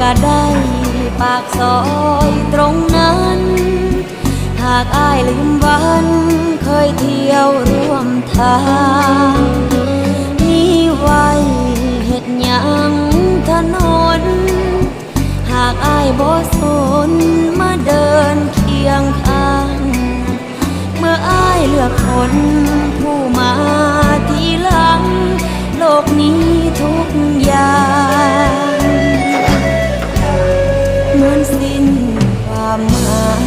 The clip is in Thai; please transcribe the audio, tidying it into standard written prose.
ก็ได้ปากซอยตรงนั้นหากอ้ายลืมวันเคยเที่ยวร่วมทางมีไว้เฮ็ดหยังถนนหากอ้ายบ่สนมาเดินเคียงข้างเมื่ออ้ายเลือกคนผู้มาทีหลังโลกนี้ทุกอย่างเหมือนสิ้นความหมาย